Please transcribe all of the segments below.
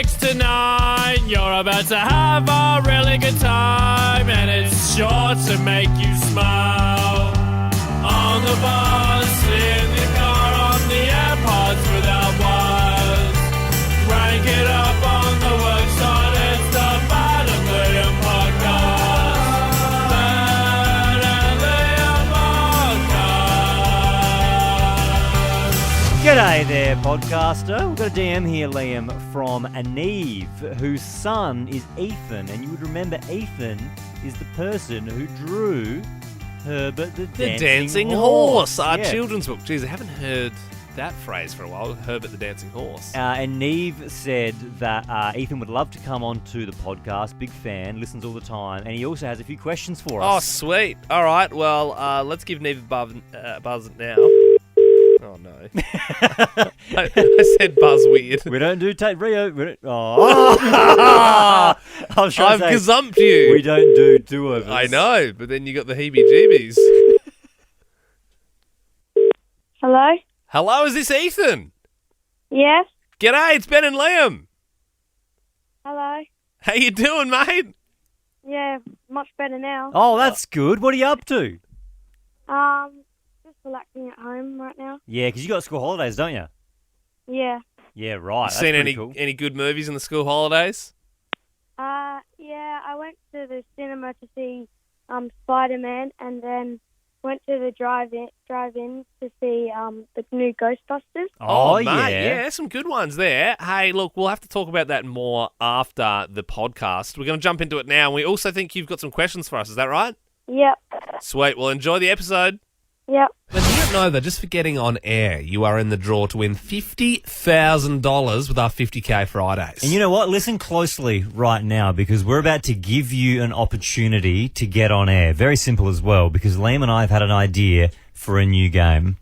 6 to 9. You're about to have a really good time, and it's sure to make you smile. On the bus, in the car, on the AirPods without wires. Rank it up on the worksite, it's the Bad and Liam podcast. Bad and Liam podcast. G'day there, podcaster. We've got a DM here, Liam, from Anive, whose son is Ethan. And you would remember Ethan is the person who drew Herbert the Dancing Horse. Our Yeah. children's book. Jeez, I haven't heard that phrase for a while. Herbert the Dancing Horse. And Neve said that Ethan would love to come on to the podcast. Big fan, listens all the time. And he also has a few questions for Oh, us. sweet. All right, well, let's give Neve a buzz now. Oh, no. I said buzz weird. We don't do Rio. Oh. I was trying I've to say, gazumped you. we don't do do-overs. I know, but then you got the heebie-jeebies. Hello? Hello, is this Ethan? Yes? G'day, it's Ben and Liam. Hello? How you doing, mate? Yeah, much better now. Oh, that's good. What are you up to? Just relaxing at home right now. Yeah, because you got school holidays, don't you? Yeah. Yeah, right. That's Seen pretty cool. any good movies in the school holidays? Yeah, I went to the cinema to see Spider-Man, and then went to the drive-in to see the new Ghostbusters. Oh, mate, yeah. some good ones there. Hey, look, we'll have to talk about that more after the podcast. We're going to jump into it now. And we also think you've got some questions for us. Is that right? Yep. Sweet. Well, enjoy the episode. Yep. And you don't know, though, just for getting on air, you are in the draw to win $50,000 with our 50K Fridays. And you know what? Listen closely right now, because we're about to give you an opportunity to get on air. Very simple as well, because Liam and I have had an idea for a new game.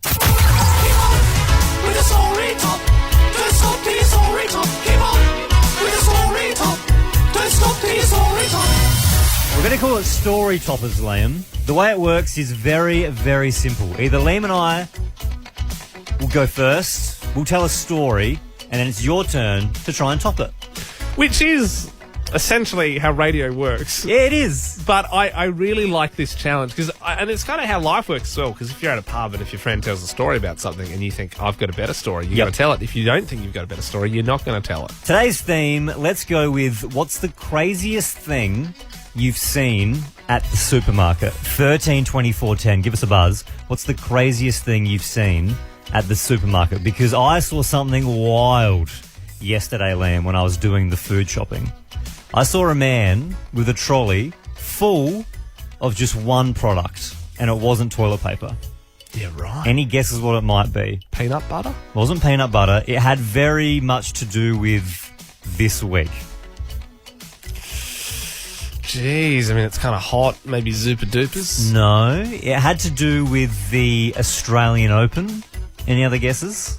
We're going to call it Story Toppers, Liam. The way it works is very, very simple. Either Liam and I will go first, we'll tell a story, and then it's your turn to try and top it. Which is essentially how radio works. Yeah, it is. But I really like this challenge, and it's kind of how life works as well, because if you're at a pub and if your friend tells a story about something and you think, I've got a better story, you're going to tell it. If you don't think you've got a better story, you're not going to tell it. Today's theme, let's go with what's the craziest thing you've seen at the supermarket? 13 24 10. Give us a buzz. What's the craziest thing you've seen at the supermarket? Because I saw something wild yesterday, Liam, when I was doing the food shopping. I saw a man with a trolley full of just one product, and it wasn't toilet paper. Yeah, right. Any guesses what it might be? Peanut butter? It wasn't peanut butter. It had very much to do with this week. Jeez, I mean, it's kind of hot. Maybe Zupa Dupas? No, it had to do with the Australian Open. Any other guesses?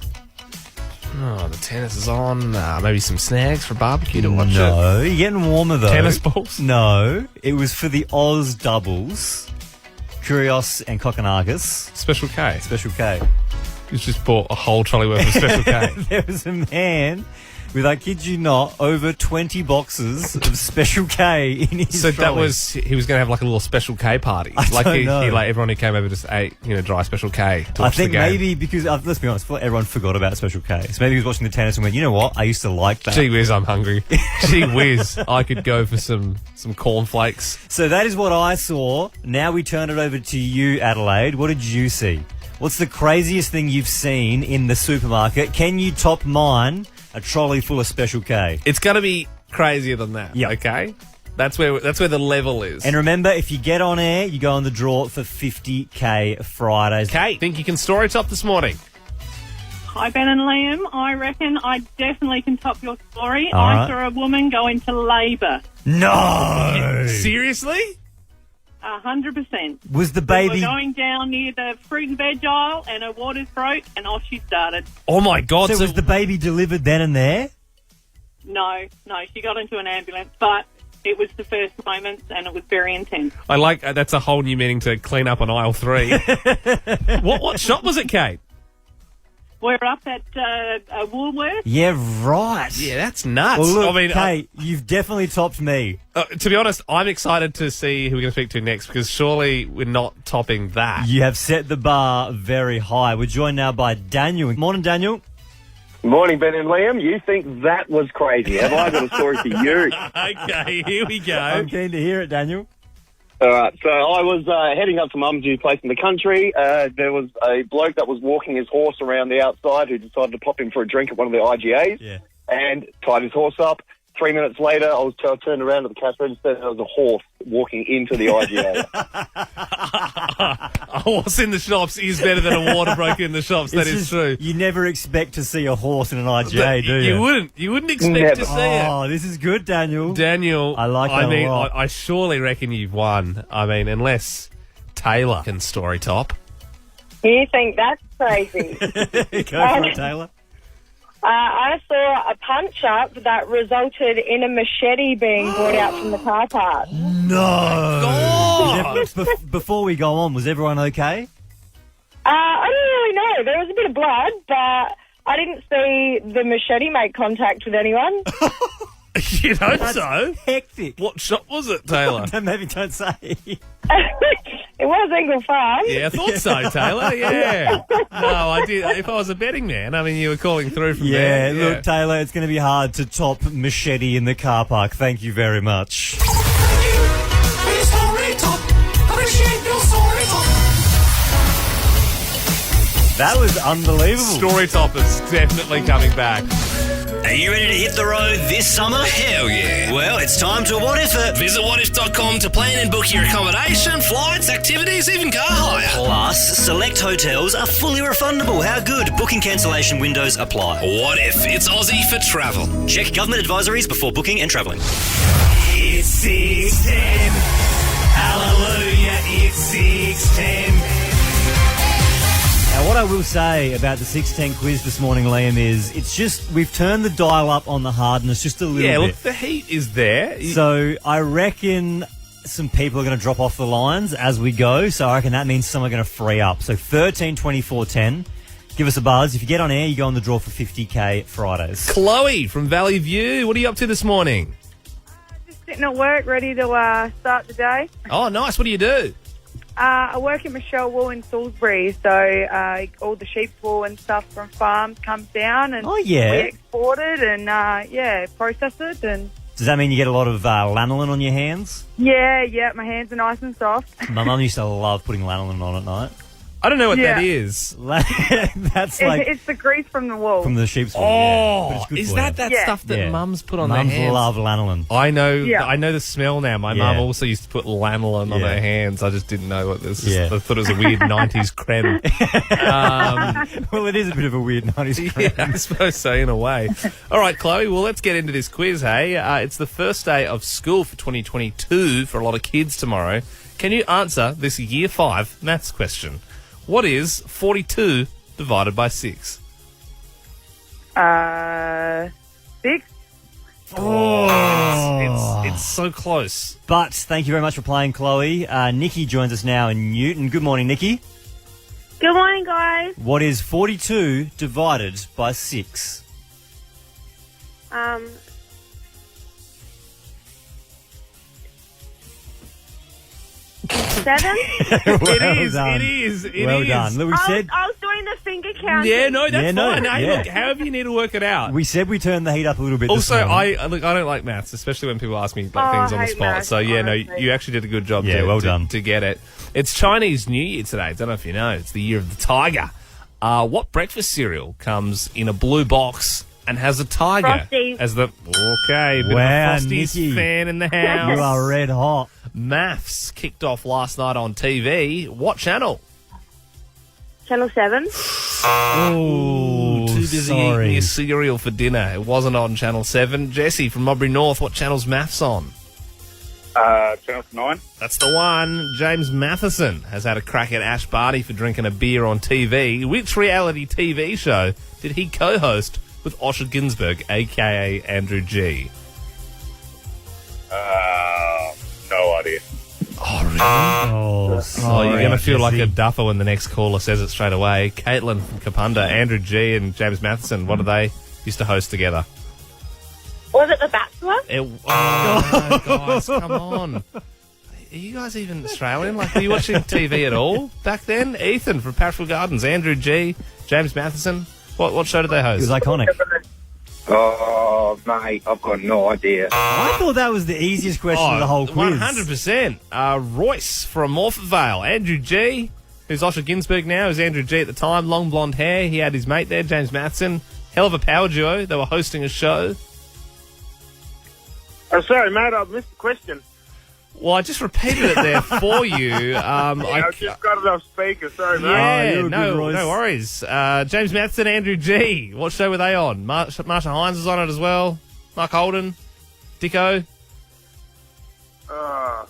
Oh, the tennis is on. Maybe some snacks for barbecue to watch it. No, you're getting warmer though. Tennis balls? No, it was for the Oz doubles. Curios and Kokonakis. Special K. Special K. He's just bought a whole trolley worth of Special K. There was a man with, I kid you not, over 20 boxes of Special K in his So trolley. he was going to have like a little Special K party. I don't know. Everyone who came over just ate, dry Special K to I watch think the game. maybe because, let's be honest, I feel like everyone forgot about Special K. So maybe he was watching the tennis and went, you know what, I used to like that. Gee whiz, I'm hungry. Gee whiz, I could go for some cornflakes. So that is what I saw. Now we turn it over to you, Adelaide. What did you see? What's the craziest thing you've seen in the supermarket? Can you top mine? A trolley full of Special K. It's going to be crazier than that, okay? That's where the level is. And remember, if you get on air, you go on the draw for 50K Fridays. Kate, think you can story top this morning? Hi, Ben and Liam. I reckon I definitely can top your story. All I right. saw a woman go into labour. No! Seriously? 100%. Was the We baby... were going down near the fruit and veg aisle, and her waters broke, and off she started. Oh, my God. So was the baby delivered then and there? No, she got into an ambulance, but it was the first moments, and it was very intense. I like that's a whole new meaning to clean up on aisle 3. What shop was it, Kate? we're up at Woolworths. Yeah, right. Yeah, that's nuts. Well, look, I mean, Kate, you've definitely topped me. to be honest, I'm excited to see who we're going to speak to next because surely we're not topping that. You have set the bar very high. We're joined now by Daniel. Morning, Daniel. Morning, Ben and Liam. You think that was crazy? Have I got a story for you? Okay, here we go. I'm keen to hear it, Daniel. All right, so I was heading up to Mum's new place in the country. There was a bloke that was walking his horse around the outside who decided to pop in for a drink at one of the IGAs and tied his horse up. 3 minutes later, I turned around to the cash register and there was a horse walking into the IGA. A horse in the shops is better than a water broker in the shops. That is true. You never expect to see a horse in an IGA, do you? You wouldn't expect to see it. Oh, this is good, Daniel. Daniel, I like that a lot. I surely reckon you've won. I mean, unless Taylor can story top. You think that's crazy? Go for it, Taylor. I saw a punch-up that resulted in a machete being brought out from the car park. No! Before we go on, was everyone okay? I don't really know. There was a bit of blood, but I didn't see the machete make contact with anyone. You hope so? Hectic. What shop was it, Taylor? Maybe don't say. It was Engle Farm. Yeah, I thought so, Taylor. Yeah. No, I did. If I was a betting man, I mean, you were calling through from there. Yeah, look, Taylor, it's going to be hard to top machete in the car park. Thank you very much. That was unbelievable. Story top is definitely coming back. Are you ready to hit the road this summer? Hell yeah. Well, it's time to What If It. Visit whatif.com to plan and book your accommodation, flights, activities, even car hire. Plus, select hotels are fully refundable. How good? Booking cancellation windows apply. What if? It's Aussie for travel. Check government advisories before booking and travelling. It's 610. Hallelujah, it's 610. Now, what I will say about the 610 quiz this morning, Liam, is it's just we've turned the dial up on the hardness just a little bit. Yeah, look, the heat is there. So I reckon some people are going to drop off the lines as we go. So I reckon that means some are going to free up. So 13 24 10. Give us a buzz. If you get on air, you go on the draw for 50K Fridays. Chloe from Valley View, what are you up to this morning? Just sitting at work, ready to start the day. Oh, nice. What do you do? I work at Michelle Wool in Salisbury, so all the sheep wool and stuff from farms comes down and we export it and, process it. And does that mean you get a lot of lanolin on your hands? Yeah, my hands are nice and soft. My mum used to love putting lanolin on at night. I don't know what that is. That's like... It's the grease from the wool. From the sheep's wool, Oh, But it's good is for that you. stuff that mums put on their Mums hands? love lanolin. I know the smell now. My mum also used to put lanolin on Yeah. her hands. I just didn't know what this Yeah. I thought it was a weird 90s creme. Well, it is a bit of a weird 90s creme. Yeah, I suppose so, in a way. All right, Chloe, well, let's get into this quiz, hey? It's the first day of school for 2022 for a lot of kids tomorrow. Can you answer this Year 5 maths question? What is 42 divided by 6? 6. Oh, it's so close. But thank you very much for playing, Chloe. Nikki joins us now in Newton. Good morning, Nikki. Good morning, guys. What is 42 divided by 6? 7? It is. Well done. Look, we said... I was doing the finger count. Yeah, no, that's fine. Hey, yeah. look, however you need to work it out. We said we turned the heat up a little bit. Also, this morning. I don't like maths, especially when people ask me things I on the hate spot. maths, So yeah, honestly. no, you actually did a good job. Yeah, well done. to get it. It's Chinese New Year today. I don't know if you know. It's the year of the tiger. What breakfast cereal comes in a blue box and has a tiger Frosties. as the bit of Wow, a Frosties Nikki. fan in the house? You are red hot. Maths kicked off last night on TV. What channel? Channel 7. Oh, Too busy eating your cereal for dinner. It wasn't on Channel 7. Jesse from Modbury North, what channel's Maths on? Channel 9. That's the one. James Matheson has had a crack at Ash Barty for drinking a beer on TV. Which reality TV show did he co-host with Osher Ginsburg, a.k.a. Andrew G? No idea. Oh, really? Oh, sorry, you're going to feel like Jesse. a duffer when the next caller says it straight away. Caitlin from Kapunda, Andrew G and James Matheson, what do they used to host together? Was it The Bachelor? Oh, no, guys, come on. Are you guys even Australian? Like, were you watching TV at all back then? Ethan from Parrishville Gardens, Andrew G, James Matheson. What show did they It host? was iconic. Oh, mate, I've got no idea. I thought that was the easiest question of the whole quiz. 100%. Royce from Morford Vale, Andrew G, who's Osher Ginsberg now, who's Andrew G at the time, long blonde hair. He had his mate there, James Matheson. Hell of a power duo. They were hosting a show. Oh, sorry, mate, I've missed the question. Well, I just repeated it there for you. I've just got it off speaker, sorry, mate. Yeah, you're no good, Royce. worries. James Matheson, Andrew G. What show were they on? Marsha Hines was on it as well. Mark Holden, Dicko. Oh,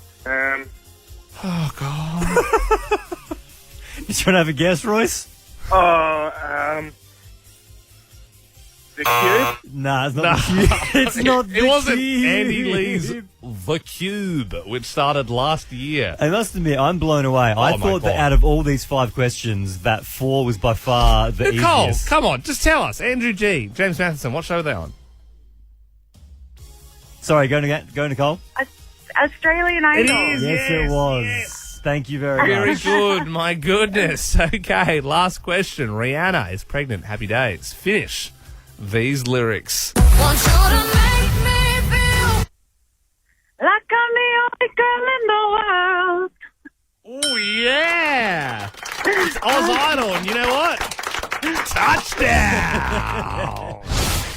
Oh, God. You trying to have a guess, Royce? The Cube? Nah, it's not the Cube. It's not the It wasn't Cube. Andy Lee's The Cube, which started last year. I must admit, I'm blown away. I my thought that God. out of all these 5 questions, that 4 was by far the Nicole, easiest. come on, just tell us. Andrew G, James Matheson, what show are they on? Sorry, go Nicole. Australian Idol. It is. Yes, it was. Thank you very Very much. good, my goodness. Okay, last question. Rihanna is pregnant. Happy days. Finish these lyrics. Want you to make me feel like I'm the only girl in the world. Oh, yeah. It's Oz Idol, and you know what? Touchdown.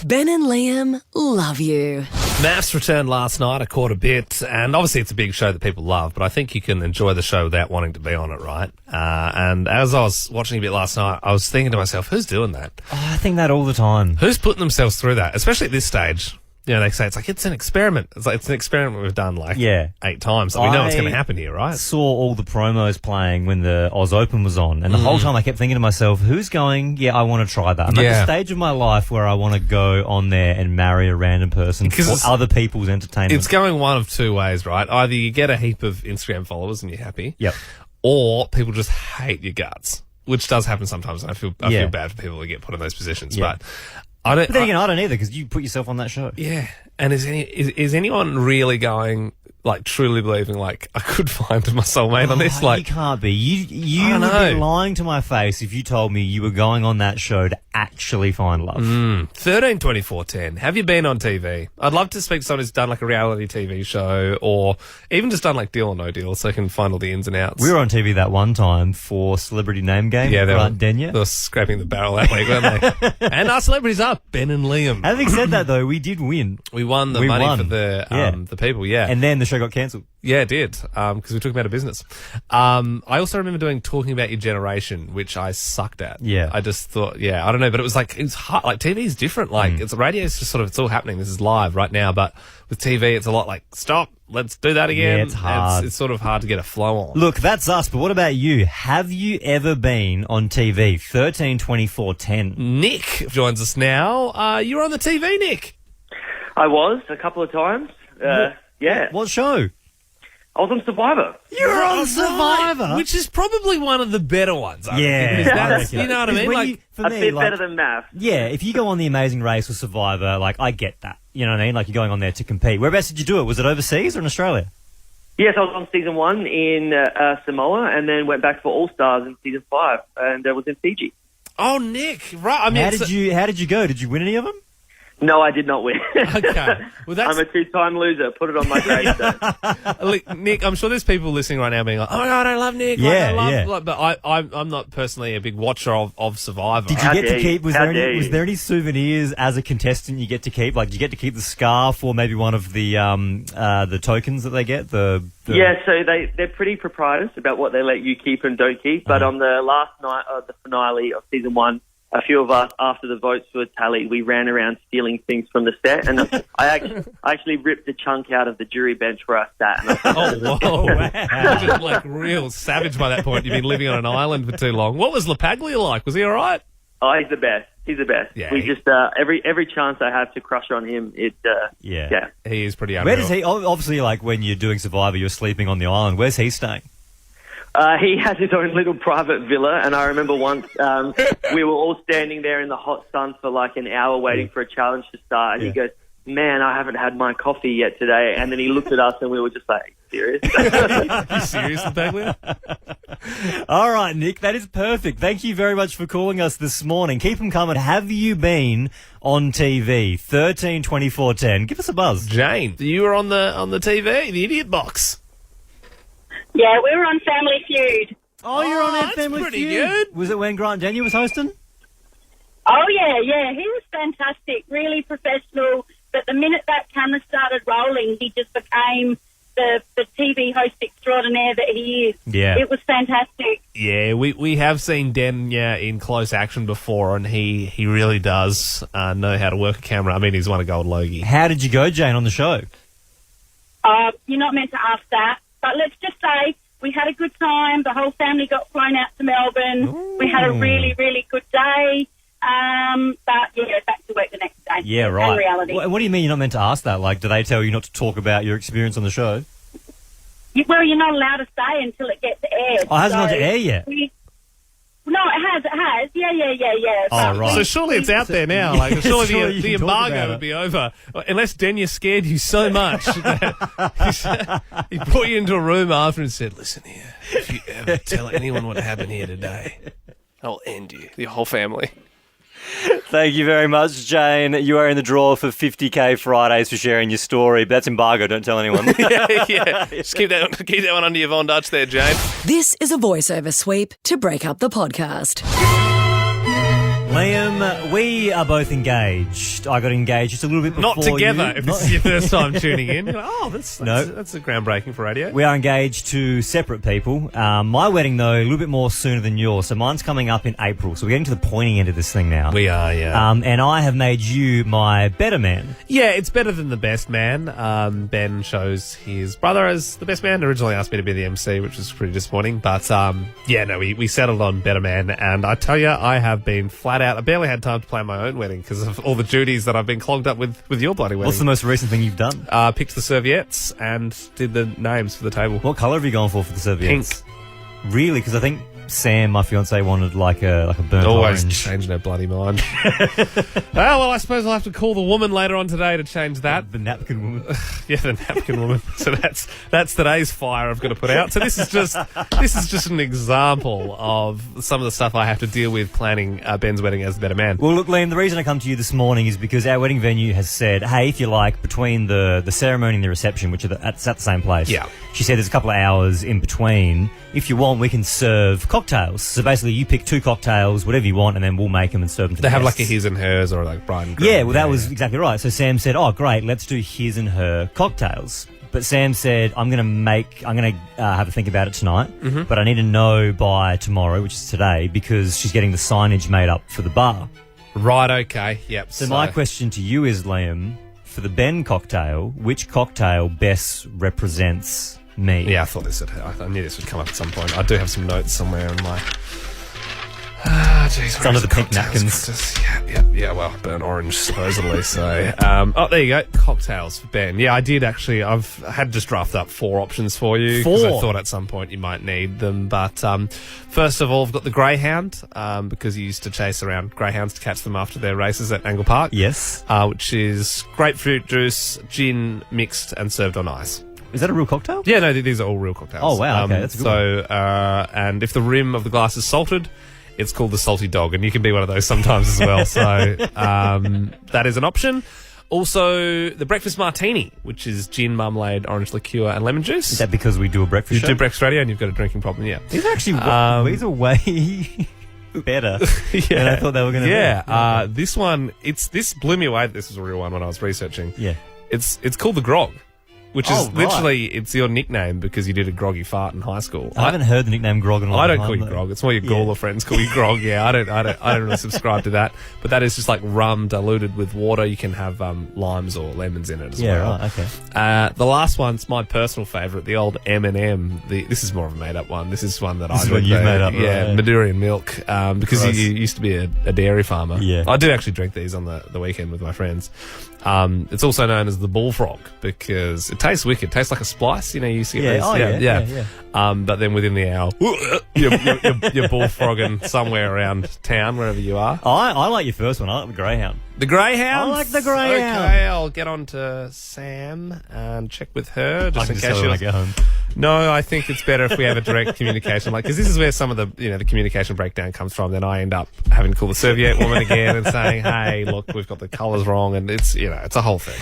Ben and Liam love you. Maths returned last night. I caught a bit, and obviously it's a big show that people love, but I think you can enjoy the show without wanting to be on it, right? And as I was watching a bit last night, I was thinking to myself, who's doing that? Oh, I think that all the time. Who's putting themselves through that? Especially at this stage. You know, they say it's an experiment. It's an experiment we've done 8 times. So we know what's going to happen here, right? I saw all the promos playing when the Oz Open was on, and the whole time I kept thinking to myself, who's going, I want to try that. I'm at the stage of my life where I want to go on there and marry a random person for other people's entertainment. It's going one of two ways, right? Either you get a heap of Instagram followers and you're happy. Yep. Or people just hate your guts, which does happen sometimes, and I feel bad for people who get put in those positions. Yeah. But I don't. But then again, I don't either, because you put yourself on that show. Yeah. And is anyone really going, truly believing, I could find my soulmate on this? You can't be. You would be lying to my face if you told me you were going on that show to actually find love. 13, 24, 10. Have you been on TV? I'd love to speak to someone who's done a reality TV show, or even just done Deal or No Deal, so I can find all the ins and outs. We were on TV that one time for Celebrity Name Game. Yeah, they Denya. were scraping the barrel that week, weren't they? And our celebrities are Ben and Liam. Having said that, though, we did win. We won the money for the people, yeah. And then the show got cancelled. Yeah, it did, because we took them out of business. I also remember doing Talking About Your Generation, which I sucked at. Yeah. I just thought, I don't know, but it was it's hard. TV is different. It's radio is just it's all happening. This is live right now, but with TV, it's a lot stop, let's do that again. Yeah, it's hard. It's sort of hard to get a flow on. Look, that's us, but what about you? Have you ever been on TV? 13, 24, 10. Nick joins us now. You're on the TV, Nick. I was a couple of times. Yeah. What show? I was on Survivor. You're on Survivor? Which is probably one of the better ones. I reckon. That's, you know what I mean? For a me, bit better than math. Yeah, if you go on The Amazing Race or Survivor, I get that. You know what I mean? You're going on there to compete. Whereabouts did you do it? Was it overseas or in Australia? Yes, I was on season 1 in Samoa, and then went back for All Stars in season 5, and was in Fiji. Oh, Nick, right. I mean, how did you go? Did you win any of them? No, I did not win. Okay. Well, I'm a 2-time loser. Put it on my gravestone. Look, Nick, I'm sure there's people listening right now being like, oh, my God, I love Nick. But I'm not personally a big watcher of Survivor. Did you get to keep, was there any souvenirs as a contestant you get to keep? Did you get to keep the scarf or maybe one of the tokens that they get? Yeah, so they're pretty proprietary about what they let you keep and don't keep. But on the last night of the finale of season 1, a few of us, after the votes were tallied, we ran around stealing things from the set, and I actually ripped a chunk out of the jury bench where I sat. And whoa! You're just real savage by that point. You've been living on an island for too long. What was LaPaglia like? Was he all right? Oh, he's the best. He's the best. Yeah, we just every chance I have to crush on him, yeah. He is pretty unreal. Where does he? Obviously, like when you're doing Survivor, you're sleeping on the island. Where's he staying? He has his own little private villa, and I remember once we were all standing there in the hot sun for like an hour waiting for a challenge to start, and he goes, "Man, I haven't had my coffee yet today." And then he looked at us, and we were just like, "Serious?" You serious, Bagley? All right, Nick, that is perfect. Thank you very much for calling us this morning. Keep them coming. Have you been on TV? 13 24 10. Give us a buzz. Jane, you were on the TV, the Idiot Box. Yeah, we were on Family Feud. Oh, you're on that that's Family pretty Feud. good. Was it when Grant Daniel was hosting? Oh, yeah. He was fantastic, really professional. But the minute that camera started rolling, he just became the TV host extraordinaire that he is. Yeah. It was fantastic. Yeah, we have seen Denya in close action before, and he really does know how to work a camera. I mean, he's won a gold Logie. How did you go, Jane, on the show? You're not meant to ask that. But let's just say we had a good time. The whole family got flown out to Melbourne. Ooh. We had a really, really good day. But, back to work the next day. Yeah, right. And reality. What do you mean you're not meant to ask that? Like, do they tell you not to talk about your experience on the show? Well, you're not allowed to say until it gets aired. Oh, it hasn't gone to air yet? No, it has. Yeah. Oh, right. So surely it's out there now. Like, surely the embargo would be over. Unless Denya scared you so much that he brought you into a room after and said, "Listen here, if you ever tell anyone what happened here today, I'll end you, the whole family." Thank you very much, Jane. You are in the draw for 50K Fridays for sharing your story. But that's embargo. Don't tell anyone. yeah. Just keep that one under your Von Dutch there, Jane. This is a voiceover sweep to break up the podcast. Liam, we are both engaged. I got engaged just a little bit before Not together, you. if this is your first time tuning in. You're like, oh, that's a groundbreaking for radio. We are engaged to separate people. My wedding, though, a little bit more sooner than yours. So mine's coming up in April. So we're getting to the pointy end of this thing now. We are, yeah. And I have made you my better man. Yeah, it's better than the best man. Ben shows his brother as the best man. Originally asked me to be the MC, which was pretty disappointing. But, we settled on better man. And I tell you, I have been flat out. I barely had time to plan my own wedding because of all the duties that I've been clogged up with your bloody wedding. What's the most recent thing you've done? Picked the serviettes and did the names for the table. What colour have you gone for the serviettes? Pink. Really? Because I think Sam, my fiancé, wanted like a burnt Always orange. changing her bloody mind. Well, I suppose I'll have to call the woman later on today to change that. The napkin woman. Yeah, the napkin woman. So that's today's fire I've got to put out. So this is just an example of some of the stuff I have to deal with planning Ben's wedding as the better man. Well, look, Liam, the reason I come to you this morning is because our wedding venue has said, hey, if you like, between the ceremony and the reception, which are at the same place. Yeah. She said there's a couple of hours in between. If you want, we can serve cocktails. So basically, you pick 2 cocktails, whatever you want, and then we'll make them and serve them to They the have guests. like a his and hers or like bride and groom. Yeah, well, that was exactly right. So Sam said, oh, great, let's do his and her cocktails. But Sam said, I'm going to have a think about it tonight, but I need to know by tomorrow, which is today, because she's getting the signage made up for the bar. Right, okay, yep. So my question to you is, Liam, for the Ben cocktail, which cocktail best represents me? Yeah, I knew this would come up at some point. I do have some notes somewhere in my... It's under the pink napkins. Yeah, well, burnt orange, supposedly. So, there you go. Cocktails for Ben. Yeah, I did actually. I've had just draft up 4 options for you. 4? Because I thought at some point you might need them. But first of all, I've got the greyhound, because you used to chase around greyhounds to catch them after their races at Angle Park. Yes. Which is grapefruit juice, gin mixed and served on ice. Is that a real cocktail? Yeah, no, these are all real cocktails. Oh, wow. Okay, that's a good one. And if the rim of the glass is salted, it's called the salty dog, and you can be one of those sometimes as well. So that is an option. Also, the breakfast martini, which is gin, marmalade, orange liqueur, and lemon juice. Is that because we do a breakfast show? You do breakfast radio and you've got a drinking problem, yeah. These are actually these are way better than I thought they were going to be. Yeah, this one, this blew me away that this was a real one when I was researching. Yeah. It's called the grog. which is literally, it's your nickname because you did a groggy fart in high school. I haven't heard the nickname Grog in a long I don't time, call you though. Grog. It's more your Gawler friends call you Grog. Yeah, I don't really subscribe to that. But that is just like rum diluted with water. You can have limes or lemons in it as well. Yeah, right, okay. The last one's my personal favourite, the old M&M. This is more of a made-up one. This is one that This is what you've made up, yeah, right? Madurian milk, because Gross. you used to be a dairy farmer. Yeah. I do actually drink these on the weekend with my friends. It's also known as the bullfrog because it tastes wicked. It tastes like a splice. You know, you used to get these. Yeah. But then within the hour, you're bullfrogging somewhere around town, wherever you are. I like your first one. I like the Greyhound. The Greyhound? I like the Greyhound. Okay, I'll get on to Sam and check with her just in case when I get home. No, I think it's better if we have a direct communication, because this is where some of the the communication breakdown comes from. Then I end up having to call the serviette woman again and saying, "Hey, look, we've got the colours wrong," and it's it's a whole thing.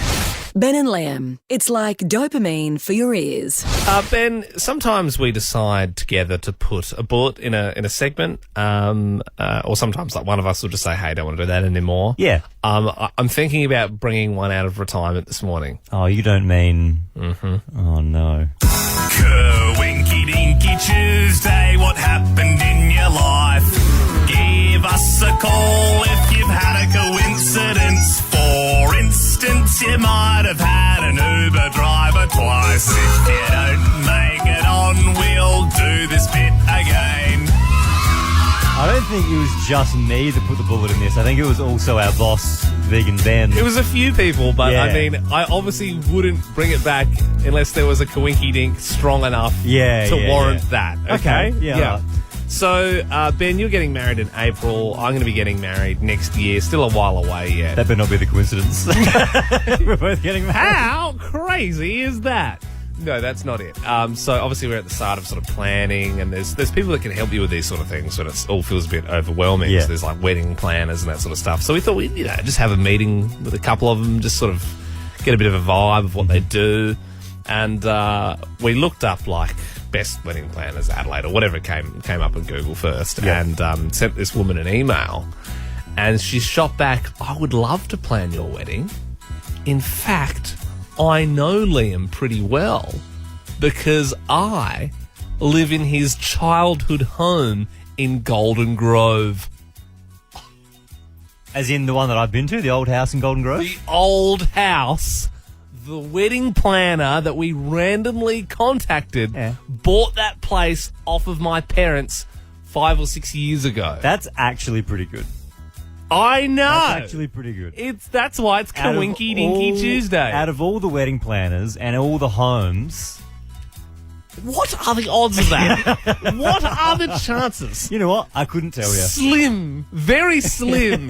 Ben and Liam, it's like dopamine for your ears. Ben, sometimes we decide together to put a bullet in a segment, or sometimes like one of us will just say, "Hey, don't want to do that anymore." Yeah. I'm thinking about bringing one out of retirement this morning. Oh, you don't mean... Mm-hmm. Oh, no. Coinky Dinky Tuesday, what happened in your life? Give us a call if you've had a coincidence. For instance, you might have had an Uber driver twice. If you don't make it on, we'll do this bit again. I don't think it was just me that put the bullet in this. I think it was also our boss, Vegan Ben. It was a few people, but Yeah. I mean, I obviously wouldn't bring it back unless there was a Coinky Dink strong enough to warrant that. Okay? Yeah. So, Ben, you're getting married in April. I'm going to be getting married next year. Still a while away yet. That better not be the coincidence. We're both getting married. How crazy is that? No, that's not it. So obviously we're at the start of sort of planning, and there's people that can help you with these sort of things when it all feels a bit overwhelming. Yeah. So there's like wedding planners and that sort of stuff. So we thought we'd just have a meeting with a couple of them, just sort of get a bit of a vibe of what they do. And we looked up like best wedding planners Adelaide or whatever came up on Google first, and sent this woman an email, and she shot back, "I would love to plan your wedding. In fact, I know Liam pretty well because I live in his childhood home in Golden Grove." As in the one that I've been to, the old house in Golden Grove? The old house. The wedding planner that we randomly contacted bought that place off of my parents 5 or 6 years ago. That's actually pretty good. I know. That's actually pretty good. That's why it's Coinky Dinky Tuesday. Out of all the wedding planners and all the homes... What are the odds of that? What are the chances? You know what? I couldn't tell you. Slim. Very slim.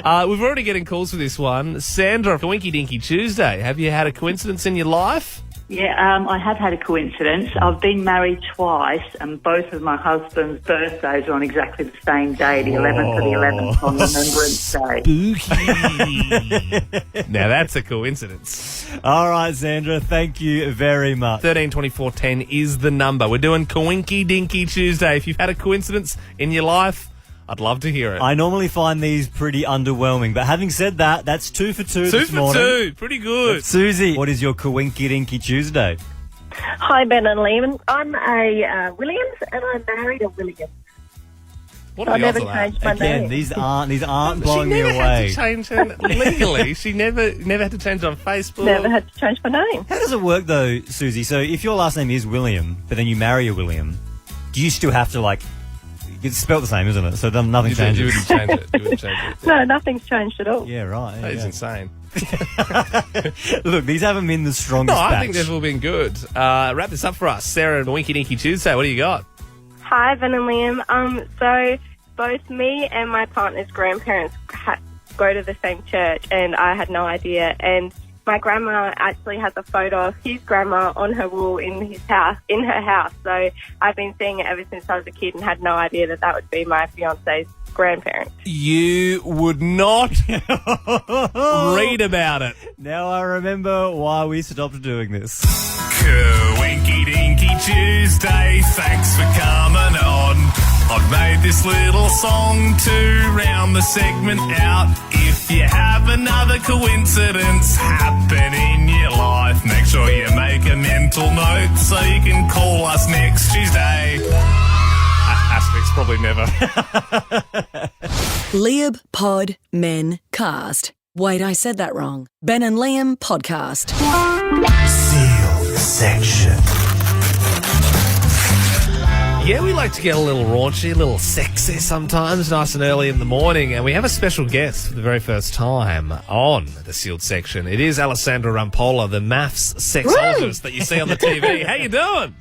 We're already getting calls for this one. Sandra, Coinky Dinky Tuesday. Have you had a coincidence in your life? Yeah, I have had a coincidence. I've been married twice, and both of my husband's birthdays are on exactly the same day, the 11th of the 11th on Remembrance Day. Spooky. Now that's a coincidence. All right, Sandra, thank you very much. 13 24 10 is the number. We're doing Coinky Dinky Tuesday. If you've had a coincidence in your life, I'd love to hear it. I normally find these pretty underwhelming, but having said that, that's 2 for 2 this morning. 2 for 2. Pretty good. Susie, what is your Coinky Dinky Tuesday? Hi, Ben and Liam. I'm a Williams, and I married a Williams. What I are the odds never of that? changed my Again, name. these aren't blowing me She never away. had to change her legally. She never had to change it on Facebook. Never had to change my name. How does it work though, Susie? So if your last name is William, but then you marry a William, do you still have to it's spelled the same, isn't it? So nothing changes. You wouldn't change it. You wouldn't change it. No, nothing's changed at all. Yeah, right. That is insane. Look, these haven't been the No, strongest I batch. think they've all been good. Wrap this up for us. Sarah and Winky Dinky Tuesday, what do you got? Hi, Ben and Liam. So both me and my partner's grandparents go to the same church, and I had no idea. And my grandma actually has a photo of his grandma on her wall in her house. So I've been seeing it ever since I was a kid and had no idea that would be my fiance's grandparents. You would not read about it. Now I remember why we stopped doing this. Coinky Dinky Tuesday, thanks for coming on. I've made this little song to round the segment out. If you have another coincidence happen in your life, make sure you make a mental note so you can call us next Tuesday. Asterix, probably never. Liam Pod Men Cast. Wait, I said that wrong. Ben and Liam Podcast. Sealed section. Yeah, we like to get a little raunchy, a little sexy sometimes, nice and early in the morning. And we have a special guest for the very first time on the Sealed section. It is Alessandra Rampolla, the maths sexologist that you see on the TV. How you doing?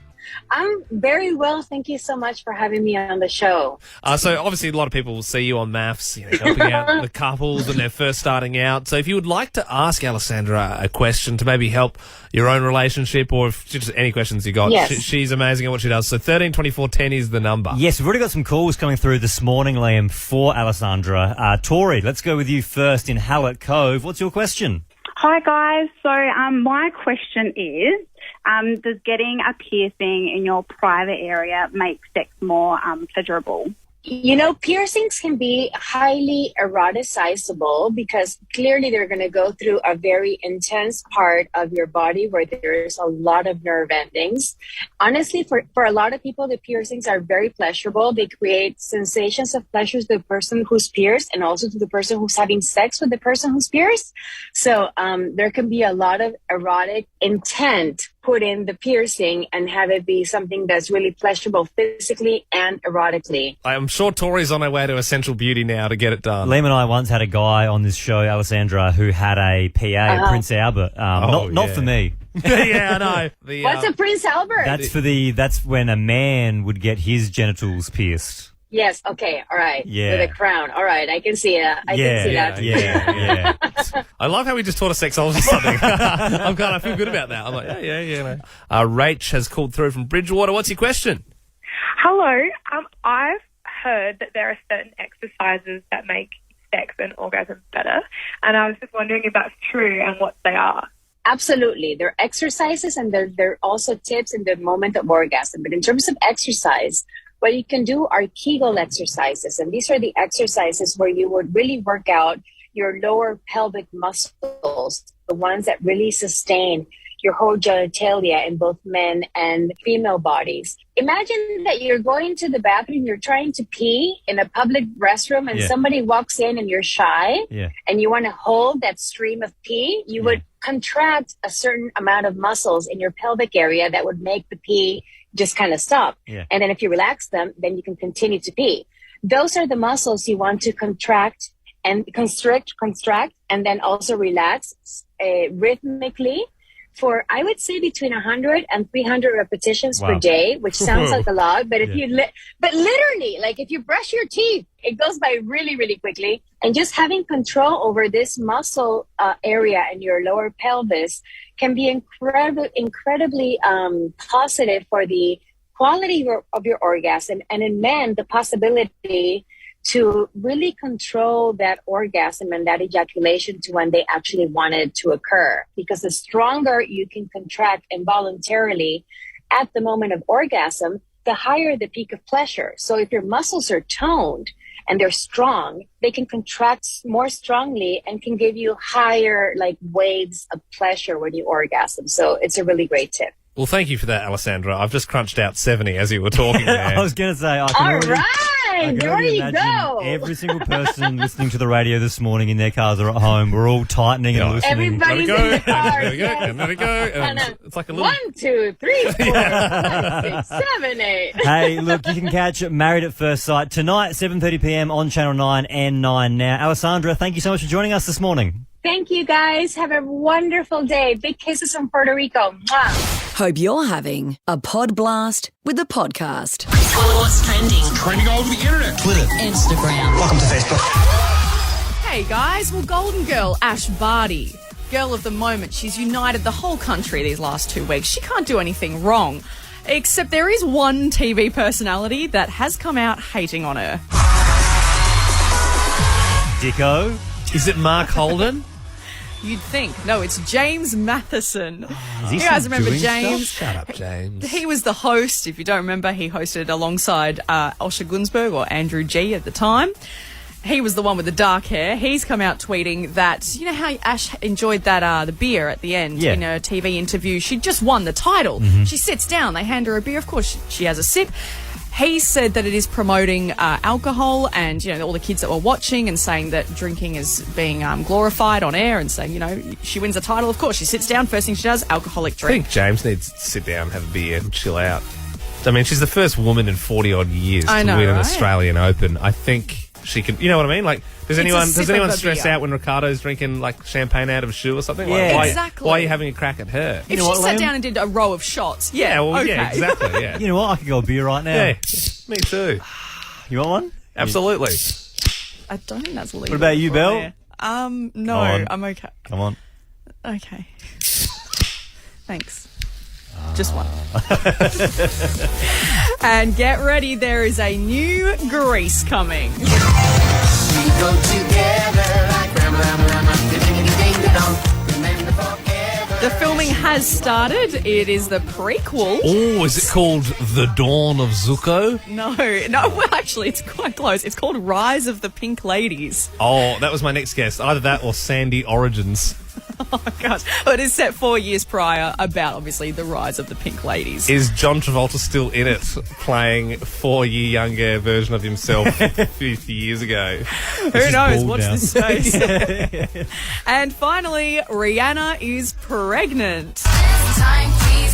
I'm very well. Thank you so much for having me on the show. So obviously a lot of people will see you on maths, helping out the couples when they're first starting out. So if you would like to ask Alessandra a question to maybe help your own relationship, or if just any questions you got, yes. She's amazing at what she does. So 13 24 10 is the number. Yes, we've already got some calls coming through this morning, Liam, for Alessandra. Tori, let's go with you first in Hallett Cove. What's your question? Hi, guys. So my question is, does getting a piercing in your private area make sex more pleasurable? You know, piercings can be highly eroticizable because clearly they're going to go through a very intense part of your body where there's a lot of nerve endings. Honestly, for a lot of people, the piercings are very pleasurable. They create sensations of pleasure to the person who's pierced and also to the person who's having sex with the person who's pierced. So there can be a lot of erotic intent put in the piercing and have it be something that's really pleasurable physically and erotically. I'm sure Tori's on her way to Essential Beauty now to get it done. Liam and I once had a guy on this show, Alessandra, who had a PA at Prince Albert. Not for me. Yeah, I know. What's a Prince Albert? That's when a man would get his genitals pierced. Yes, okay, all right. Yeah. With a crown. All right, I can see it. I can see that. Yeah. I love how we just taught a sexologist something. I feel good about that. I'm like, yeah. Rach has called through from Bridgewater. What's your question? Hello. I've heard that there are certain exercises that make sex and orgasm better, and I was just wondering if that's true and what they are. Absolutely. There are exercises and there are also tips in the moment of orgasm. But in terms of exercise, what you can do are Kegel exercises. And these are the exercises where you would really work out your lower pelvic muscles, the ones that really sustain your whole genitalia in both men and female bodies. Imagine that you're going to the bathroom, you're trying to pee in a public restroom, and somebody walks in and you're shy, and you want to hold that stream of pee. You would contract a certain amount of muscles in your pelvic area that would make the pee just kind of stop. And then if you relax them, then you can continue to pee. Those are the muscles you want to contract and constrict, and then also relax rhythmically for, I would say, between 100 and 300 repetitions per day, which sounds like a lot, but but literally, like if you brush your teeth, it goes by really, really quickly. And just having control over this muscle area in your lower pelvis can be incredibly positive for the quality of your orgasm. And in men, the possibility to really control that orgasm and that ejaculation to when they actually want it to occur. Because the stronger you can contract involuntarily at the moment of orgasm, the higher the peak of pleasure. So if your muscles are toned and they're strong, they can contract more strongly and can give you higher waves of pleasure when you orgasm. So it's a really great tip. Well, thank you for that, Alessandra. I've just crunched out 70 as you were talking there. I was going to say, I can There you imagine go. every single person listening to the radio this morning in their cars or at home, we're all tightening and loosening. Everybody's in the car. There we go. And there we go. And it's like a little... 1, 2, 3, 4, 5, 6, 7, 8. Hey, look, you can catch Married at First Sight tonight, 7:30 p.m. on Channel 9 and 9 Now. Alessandra, thank you so much for joining us this morning. Thank you, guys. Have a wonderful day. Big kisses from Puerto Rico. Mwah. Hope you're having a pod blast with the podcast. What's trending? Trending all over the internet. Twitter. Instagram. Welcome to Facebook. Hey guys, well, Golden Girl Ash Barty, girl of the moment, she's united the whole country these last 2 weeks. She can't do anything wrong, except there is one TV personality that has come out hating on her. Dicko? Is it Mark Holden? you'd think. No, it's James Matheson. Is he You guys still remember doing James? stuff? Shut up, James. He was the host. If you don't remember, he hosted alongside Osher Gunsberg or Andrew G at the time. He was the one with the dark hair. He's come out tweeting that, you know how Ash enjoyed that the beer at the end in a TV interview? She just won the title. She sits down. They hand her a beer. Of course, she has a sip. He said that it is promoting alcohol and, you know, all the kids that were watching and saying that drinking is being glorified on air and saying, you know, she wins a title. Of course, she sits down. First thing she does, alcoholic I drink. think James needs to sit down, have a beer, and chill out. I mean, she's the first woman in 40-odd years to win an Australian Open. I think she could, you know what I mean? Like, does anyone stress out when Ricardo's drinking like champagne out of a shoe or something? Yeah, like, exactly. Why are you having a crack at her? If she sat down and did a row of shots, okay. Exactly. Yeah, You know what? I could go a beer right now. yeah, me too. You want one? Absolutely. I don't think that's legal. What about you, Belle? No, on. I'm okay. Come on. Okay. Thanks. Just one. And get ready, there is a new Grease coming. We go together like The filming has started. It is the prequel. Oh, is it called The Dawn of Zuko? No, well, actually, it's quite close. It's called Rise of the Pink Ladies. Oh, that was my next guess. Either that or Sandy Origins. Oh, gosh. But it's set 4 years prior about, obviously, the rise of the Pink Ladies. Is John Travolta still in it, playing a 4-year younger version of himself 50 years ago? Who knows? Watch this space. And finally, Rihanna is pregnant.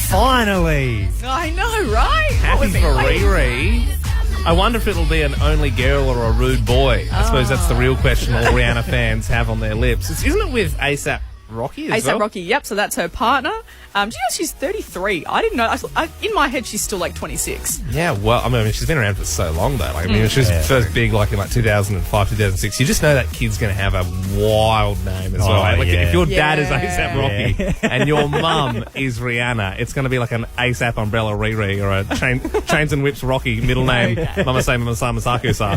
Finally. I know, right? Happy for Rhi Rhi. I wonder if it'll be an only girl or a rude boy. I suppose that's the real question all Rihanna fans have on their lips. Isn't it with A$AP Rocky as well? A$AP Rocky, yep. So that's her partner. Do you know she's 33? I didn't know. In my head, she's still like 26. Yeah, well, I mean, she's been around for so long, though. Like, I mean, she was first big, like, in, 2005, 2006. You just know that kid's going to have a wild name as well. Like, if your dad is A$AP Rocky and your mum is Rihanna, it's going to be like an A$AP Umbrella Rhi Rhi or a Chains and Whips Rocky middle name, Mama Say, Mama Sa, Masaku Sa.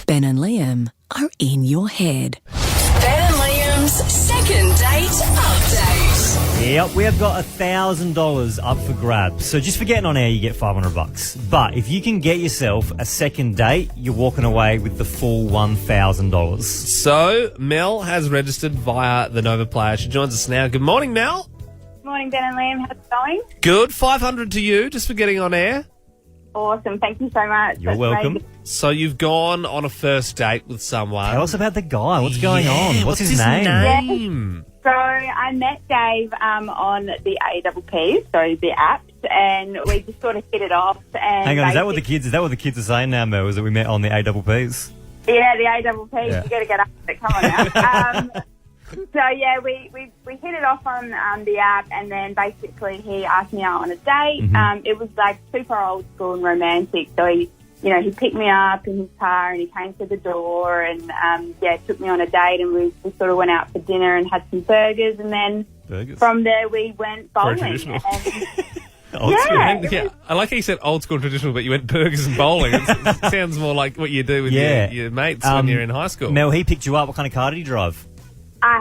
Ben and Liam are in your head. Ben and Liam's second date update. Yep, we have got $1,000 up for grabs. So just for getting on air, you get $500. But if you can get yourself a second date, you're walking away with the full $1,000. So, Mel has registered via the Nova Player. She joins us now. Good morning, Mel. Morning, Ben and Liam. How's it going? Good. 500 to you just for getting on air. Awesome. Thank you so much. You're That's welcome. amazing. So you've gone on a first date with someone. Tell us about the guy. What's going on? What's his name? So I met Dave on the APP, so the apps, and we just sort of hit it off. And Hang on, is that what the kids are saying now, Mel? Is that we met on the APPs? Yeah, the APP. Yeah. You got to get up with it. Come on now. So yeah, we hit it off on the app, and then basically he asked me out on a date. Mm-hmm. It was like super old school and romantic. So he picked me up in his car and he came to the door and took me on a date, and we sort of went out for dinner and had some burgers, and then from there we went bowling. Very traditional. Yeah, I like how you said old school traditional, but you went burgers and bowling. It sounds more like what you do with your mates when you're in high school. Mel, he picked you up. What kind of car did he drive?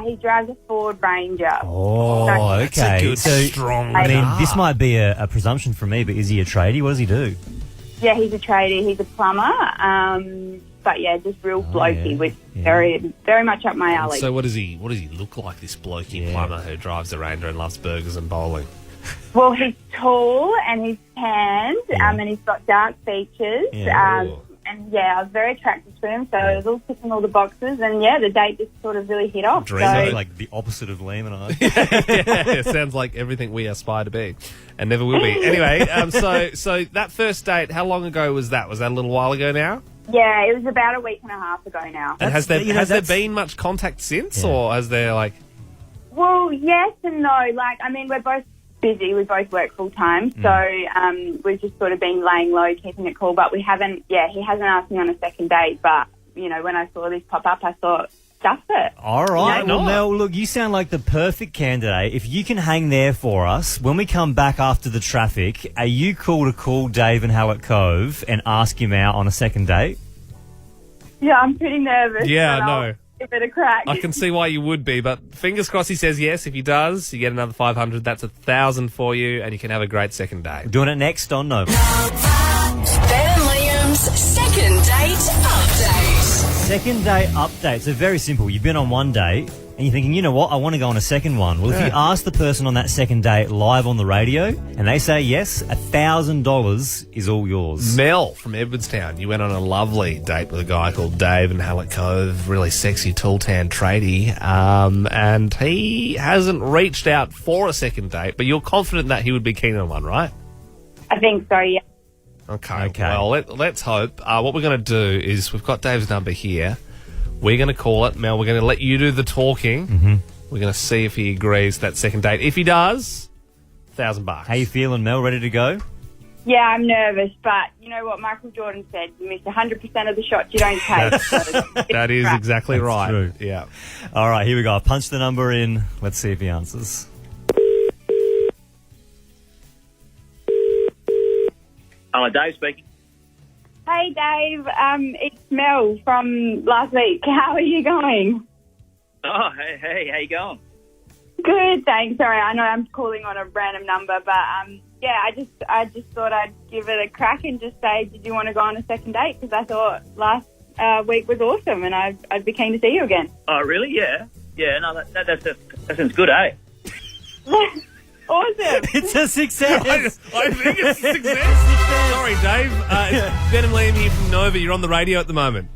He drives a Ford Ranger. Oh, okay. That's a good, strong I mean, car. this might be a presumption from me, but is he a tradie? What does he do? Yeah, he's a tradie. He's a plumber. But yeah, just real blokey, which very, very much up my alley. So what does he look like, this blokey plumber who drives a Ranger and loves burgers and bowling? Well, he's tall and he's tanned, and he's got dark features. And I was very attracted to him, so it was all ticking all the boxes, and the date just sort of really hit off. Like the opposite of Liam and I. It sounds like everything we aspire to be, and never will be. Anyway, so that first date, how long ago was that? Was that a little while ago now? Yeah, it was about a week and a half ago now. And has there been much contact since, or has there like? Well, yes and no. Like, I mean, we're both busy. We both work full time, so we've just sort of been laying low, keeping it cool. But we haven't. Yeah, he hasn't asked me on a second date. But when I saw this pop up, I thought, stuff it. All right. Well, Mel, look, you sound like the perfect candidate. If you can hang there for us when we come back after the traffic, are you cool to call Dave in Howard Cove and ask him out on a second date? Yeah, I'm pretty nervous. Yeah, but I know. give it a crack. I can see why you would be, but fingers crossed he says yes. If he does, you get another 500. That's 1,000 for you, and you can have a great second date. Doing it next on No. Ben and Liam's second date update. Second date update. So very simple. You've been on one date and you're thinking, you know what, I want to go on a second one. Well, if you ask the person on that second date live on the radio and they say yes, $1,000 is all yours. Mel from Edwardstown, you went on a lovely date with a guy called Dave in Hallett Cove, really sexy, tall-tan tradie, and he hasn't reached out for a second date, but you're confident that he would be keen on one, right? I think so, yeah. Okay. Well, let's hope. What we're going to do is we've got Dave's number here. We're going to call it. Mel, we're going to let you do the talking. Mm-hmm. We're going to see if he agrees to that second date. If he does, $1,000. How you feeling, Mel? Ready to go? Yeah, I'm nervous, but you know what Michael Jordan said? You miss 100% of the shots you don't take. That is exactly That's right. true. Yeah. All right, here we go. I've punched the number in. Let's see if he answers. Hello, Dave speaking. Hey, Dave. It's Mel from last week. How are you going? Oh, hey, how you going? Good, thanks. Sorry, I know I'm calling on a random number, but yeah, I just thought I'd give it a crack and just say, did you want to go on a second date? Because I thought last week was awesome, and I'd be keen to see you again. Oh, really? Yeah. No, that sounds good, eh? Awesome. It's a success. I think it's a success. Sorry, Dave. It's Ben and Liam here from Nova. You're on the radio at the moment.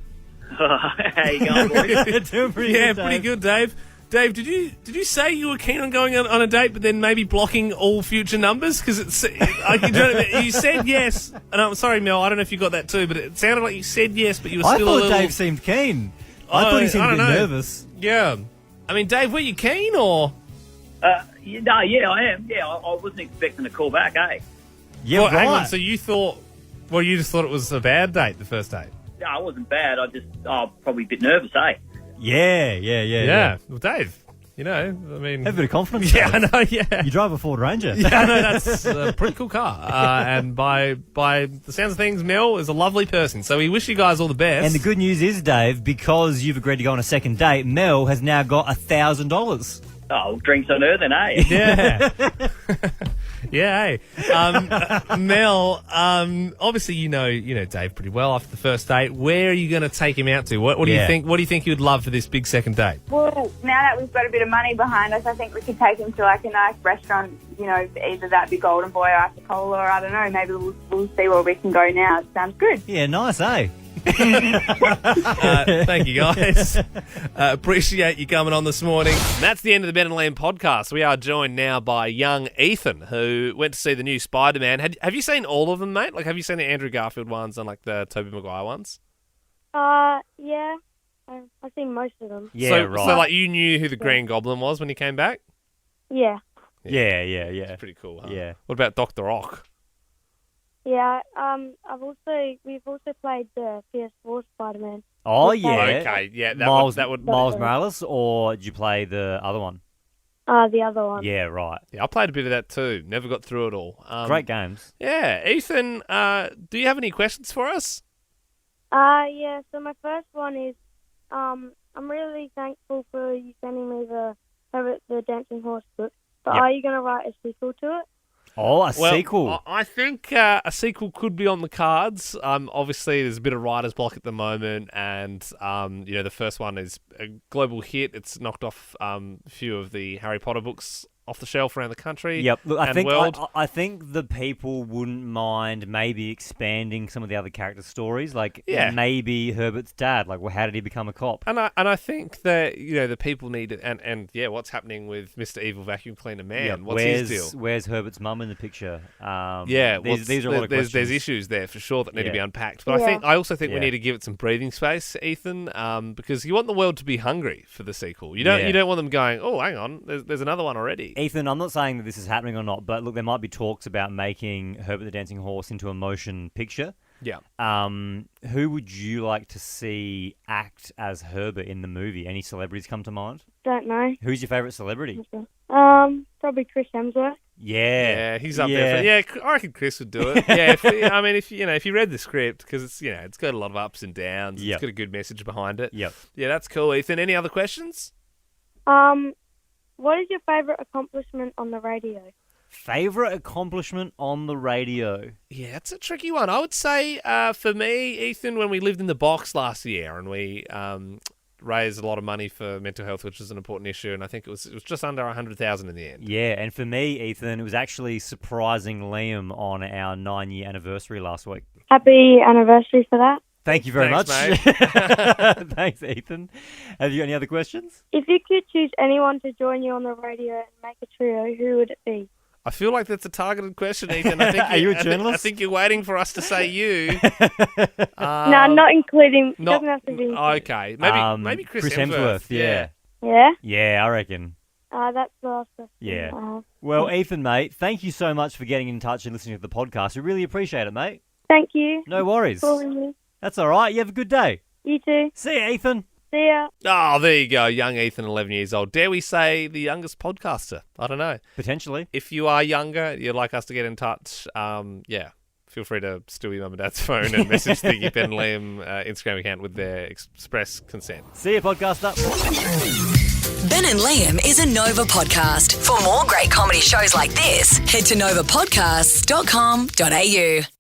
How you going, boys? Doing pretty Yeah, good, pretty good, Dave. Dave, did you say you were keen on going on a date, but then maybe blocking all future numbers? Because you said yes, and I'm sorry, Mel. I don't know if you got that too, but it sounded like you said yes, but you were I still thought a little. Dave seemed keen. I thought he seemed a bit nervous. Yeah, I mean, Dave, were you keen or? Yeah, I am. Yeah, I wasn't expecting a call back, eh? Yeah, well, hang right. on. So you thought? Well, you just thought it was a bad date, the first date. No, it wasn't bad. Probably a bit nervous, eh? Yeah. Well, Dave, you know, I mean, Have a bit of confidence. Yeah, I Dave. know. Yeah, You drive a Ford Ranger. yeah, I know. That's a pretty cool car. And by the sounds of things, Mel is a lovely person. So we wish you guys all the best. And the good news is, Dave, because you've agreed to go on a second date, Mel has now got $1,000. Oh, drinks on her then, eh? Yeah. Yeah, hey. Mel, obviously you know Dave pretty well after the first date. Where are you going to take him out to? What do you think? What do you think he would love for this big second date? Well, now that we've got a bit of money behind us, I think we could take him to like a nice restaurant. You know, either that be Golden Boy or Cola, or I don't know. Maybe we'll see where we can go now. It sounds good. Yeah, nice, eh? Thank you, guys. Appreciate you coming on this morning. And that's the end of the Ben and Liam podcast. We are joined now by young Ethan, who went to see the new Spider-Man. Have you seen all of them, mate? Like, have you seen the Andrew Garfield ones and like the Tobey Maguire ones? Yeah. I've seen most of them. Yeah, right. So, like, you knew who the Green Goblin was when he came back? Yeah. Yeah. It's pretty cool, huh? Yeah. What about Dr. Ock? Yeah. We've also played the PS4 Spider-Man. Oh, yeah. Okay, yeah. Miles Morales. Morales, or did you play the other one? The other one. Yeah, right. Yeah, I played a bit of that too. Never got through it all. Great games. Yeah. Ethan, do you have any questions for us? Yeah. So my first one is, I'm really thankful for you sending me the Herbert the Dancing Horse book. But Yep. are you going to write a sequel to it? Oh, a sequel. I think a sequel could be on the cards. Obviously, there's a bit of writer's block at the moment, and the first one is a global hit. It's knocked off a few of the Harry Potter books off the shelf around the country. Yep. Look, and world. I think the people wouldn't mind maybe expanding some of the other character stories, like maybe Herbert's dad. Like, well, how did he become a cop? And I think that the people need it, and what's happening with Mr. Evil Vacuum Cleaner Man? Yep. What's his deal? Where's Herbert's mum in the picture? These are a lot of questions. There's issues there for sure that need to be unpacked. But Yeah. I also think we need to give it some breathing space, Ethan, because you want the world to be hungry for the sequel. You don't want them going, oh, hang on, there's another one already. Ethan, I'm not saying that this is happening or not, but look, there might be talks about making Herbert the Dancing Horse into a motion picture. Yeah. Who would you like to see act as Herbert in the movie? Any celebrities come to mind? Don't know. Who's your favourite celebrity? Probably Chris Hemsworth. Yeah. He's up there. Yeah, I reckon Chris would do it. Yeah, if you read the script, because it's got a lot of ups and downs. Yep. It's got a good message behind it. Yep. Yeah, that's cool. Ethan, any other questions? What is your favourite accomplishment on the radio? Favourite accomplishment on the radio? Yeah, it's a tricky one. I would say for me, Ethan, when we lived in the box last year and we raised a lot of money for mental health, which is an important issue, and I think it was just under 100,000 in the end. Yeah, and for me, Ethan, it was actually surprising Liam on our 9-year anniversary last week. Happy anniversary for that. Thank you very Thanks, much. mate. Thanks, Ethan. Have you got any other questions? If you could choose anyone to join you on the radio and make a trio, who would it be? I feel like that's a targeted question, Ethan. I think Are you a journalist? I think you're waiting for us to say you. No, not including. Doesn't have to be. Okay, maybe Chris Hemsworth. Yeah. Yeah? Yeah, I reckon. That's the last question. Yeah. Well, Ethan, mate, thank you so much for getting in touch and listening to the podcast. We really appreciate it, mate. Thank you. No worries. Calling me. That's all right. You have a good day. You too. See you, Ethan. See ya. Oh, there you go. Young Ethan, 11 years old. Dare we say the youngest podcaster? I don't know. Potentially. If you are younger, you'd like us to get in touch, feel free to steal your mum and dad's phone and message the Ben and Liam Instagram account with their express consent. See you, podcaster. Ben and Liam is a Nova podcast. For more great comedy shows like this, head to novapodcasts.com.au.